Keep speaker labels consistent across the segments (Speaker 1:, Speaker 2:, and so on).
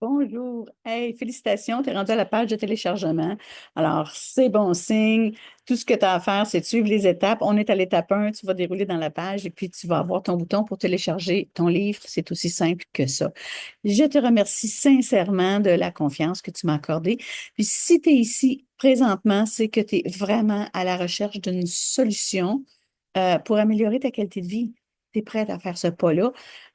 Speaker 1: Bonjour. Hey, félicitations, tu es rendu à la page de téléchargement. Alors, c'est bon signe. Tout ce que tu as à faire, c'est de suivre les étapes. On est à l'étape 1, tu vas dérouler dans la page et puis tu vas avoir ton bouton pour télécharger ton livre. C'est aussi simple que ça. Je te remercie sincèrement de la confiance que tu m'as accordée. Puis, si tu es ici présentement, c'est que tu es vraiment à la recherche d'une solution pour améliorer ta qualité de vie. Tu es prête à faire ce pas-là.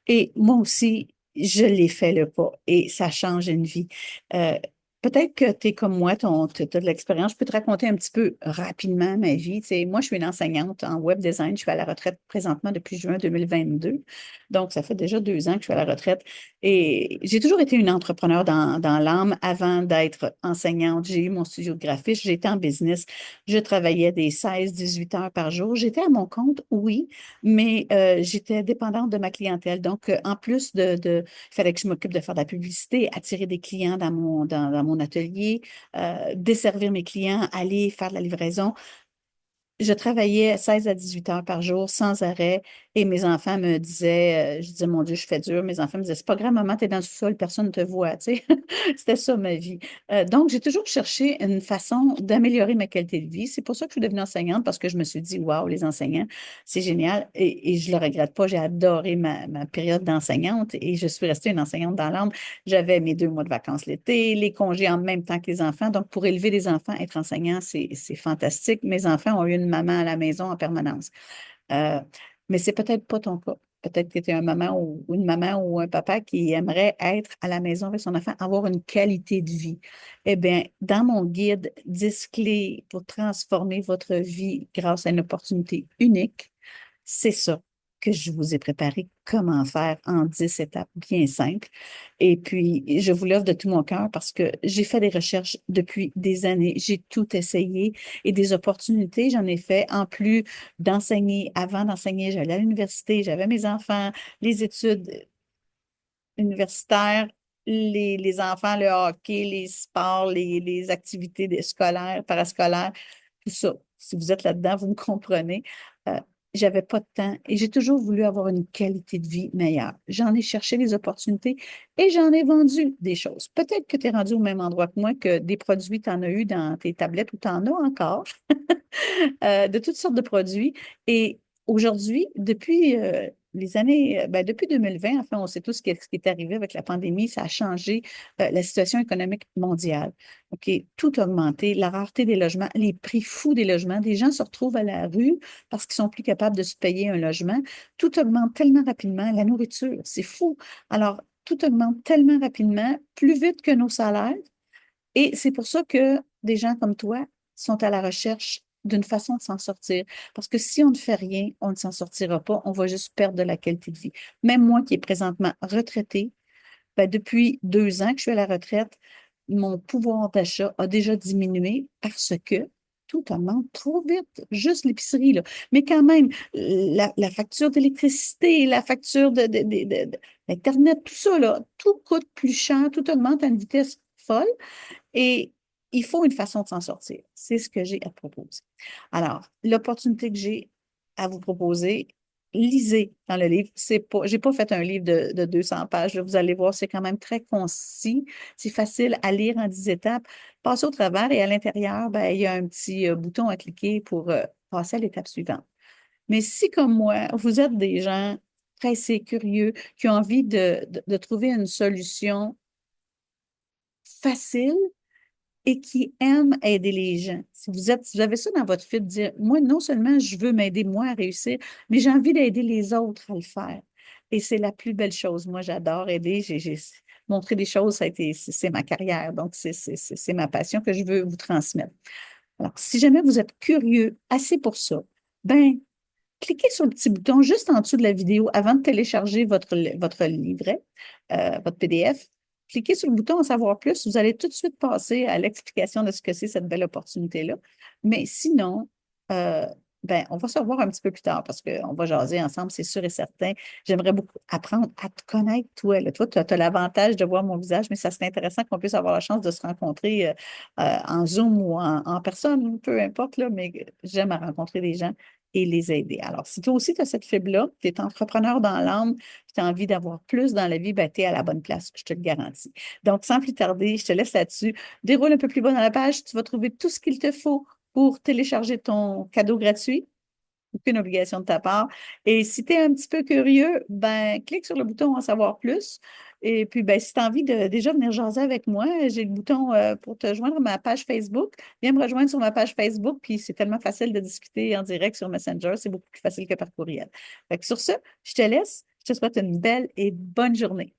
Speaker 1: Et moi aussi, je l'ai fait le pas et ça change une vie. Euh, Peut-être que tu es comme moi, tu as de l'expérience. Je peux te raconter un petit peu rapidement ma vie. Tu sais, moi, je suis une enseignante en web design. Je suis à la retraite présentement depuis juin 2022. Donc, ça fait déjà 2 ans que je suis à la retraite. Et j'ai toujours été une entrepreneur dans l'âme avant d'être enseignante. J'ai eu mon studio de graphisme, j'étais en business. Je travaillais des 16-18 heures par jour. J'étais à mon compte, oui, mais j'étais dépendante de ma clientèle. Donc, en plus il fallait que je m'occupe de faire de la publicité, attirer des clients dans mon atelier, desservir mes clients, aller faire de la livraison. Je travaillais 16 à 18 heures par jour sans arrêt et mes enfants me disaient, je disais, mon Dieu, je fais dur. Mes enfants me disaient, c'est pas grave, maman, t'es dans le sous-sol, personne ne te voit, tu sais. C'était ça ma vie. Donc, j'ai toujours cherché une façon d'améliorer ma qualité de vie. C'est pour ça que je suis devenue enseignante parce que je me suis dit, waouh, les enseignants, c'est génial et je le regrette pas. J'ai adoré ma période d'enseignante et je suis restée une enseignante dans l'âme. J'avais mes 2 mois de vacances l'été, les congés en même temps que les enfants. Donc, pour élever les enfants, être enseignant, c'est fantastique. Mes enfants ont eu une maman à la maison en permanence. Euh, mais c'est peut-être pas ton cas. Peut-être que tu es un maman ou une maman ou un papa qui aimerait être à la maison avec son enfant, avoir une qualité de vie. Eh bien, dans mon guide 10 clés pour transformer votre vie grâce à une opportunité unique, c'est ça que je vous ai préparé, comment faire en 10 étapes bien simples. Et puis, je vous l'offre de tout mon cœur parce que j'ai fait des recherches depuis des années. J'ai tout essayé et des opportunités, j'en ai fait. En plus d'enseigner, avant d'enseigner, j'allais à l'université, j'avais mes enfants, les études universitaires, les enfants, le hockey, les sports, les activités scolaires, parascolaires, tout ça. Si vous êtes là-dedans, vous me comprenez. Euh, j'avais pas de temps et j'ai toujours voulu avoir une qualité de vie meilleure. J'en ai cherché les opportunités et j'en ai vendu des choses. Peut-être que tu es rendu au même endroit que moi, que des produits, tu en as eu dans tes tablettes ou tu en as encore, de toutes sortes de produits. Et aujourd'hui, depuis les années, depuis 2020, enfin, on sait tous ce qui est arrivé avec la pandémie, ça a changé la situation économique mondiale. OK, tout a augmenté, la rareté des logements, les prix fous des logements, des gens se retrouvent à la rue parce qu'ils sont plus capables de se payer un logement. Tout augmente tellement rapidement, la nourriture, c'est fou. Alors, tout augmente tellement rapidement, plus vite que nos salaires. Et c'est pour ça que des gens comme toi sont à la recherche d'une façon de s'en sortir. Parce que si on ne fait rien, on ne s'en sortira pas. On va juste perdre de la qualité de vie. Même moi qui est présentement retraitée, depuis 2 ans que je suis à la retraite, mon pouvoir d'achat a déjà diminué parce que tout augmente trop vite. Juste l'épicerie, là. Mais quand même, la facture d'électricité, la facture d'Internet, tout ça, là, tout coûte plus cher, tout augmente à une vitesse folle. Et il faut une façon de s'en sortir. C'est ce que j'ai à te proposer. Alors, l'opportunité que j'ai à vous proposer, lisez dans le livre. C'est pas, j'ai pas fait un livre de 200 pages. Là. Vous allez voir, c'est quand même très concis. C'est facile à lire en 10 étapes. Passez au travers et à l'intérieur, ben, il y a un petit bouton à cliquer pour passer à l'étape suivante. Mais si, comme moi, vous êtes des gens pressés, curieux, qui ont envie de trouver une solution facile, et qui aiment aider les gens. Si vous avez ça dans votre fil, de dire, moi, non seulement je veux m'aider moi à réussir, mais j'ai envie d'aider les autres à le faire. Et c'est la plus belle chose. Moi, j'adore aider. J'ai montré des choses, ça a été, c'est ma carrière. Donc, c'est ma passion que je veux vous transmettre. Alors, si jamais vous êtes curieux assez pour ça, ben, cliquez sur le petit bouton juste en dessous de la vidéo avant de télécharger votre livret, votre PDF. Cliquez sur le bouton en savoir plus. Vous allez tout de suite passer à l'explication de ce que c'est cette belle opportunité-là. Mais sinon, euh, on va se revoir un petit peu plus tard parce qu'on va jaser ensemble, c'est sûr et certain. J'aimerais beaucoup apprendre à te connaître, toi. Là. Toi, tu as l'avantage de voir mon visage, mais ça serait intéressant qu'on puisse avoir la chance de se rencontrer en Zoom ou en personne, peu importe, là, mais j'aime à rencontrer des gens et les aider. Alors, si toi aussi tu as cette fibre-là, tu es entrepreneur dans l'âme, tu as envie d'avoir plus dans la vie, ben, tu es à la bonne place, je te le garantis. Donc, sans plus tarder, je te laisse là-dessus. Déroule un peu plus bas dans la page, tu vas trouver tout ce qu'il te faut pour télécharger ton cadeau gratuit. Aucune obligation de ta part. Et si tu es un petit peu curieux, ben, clique sur le bouton en savoir plus. Et puis, ben, si tu as envie de déjà venir jaser avec moi, j'ai le bouton pour te joindre à ma page Facebook. Viens me rejoindre sur ma page Facebook, puis c'est tellement facile de discuter en direct sur Messenger. C'est beaucoup plus facile que par courriel. Fait que sur ce, je te laisse. Je te souhaite une belle et bonne journée.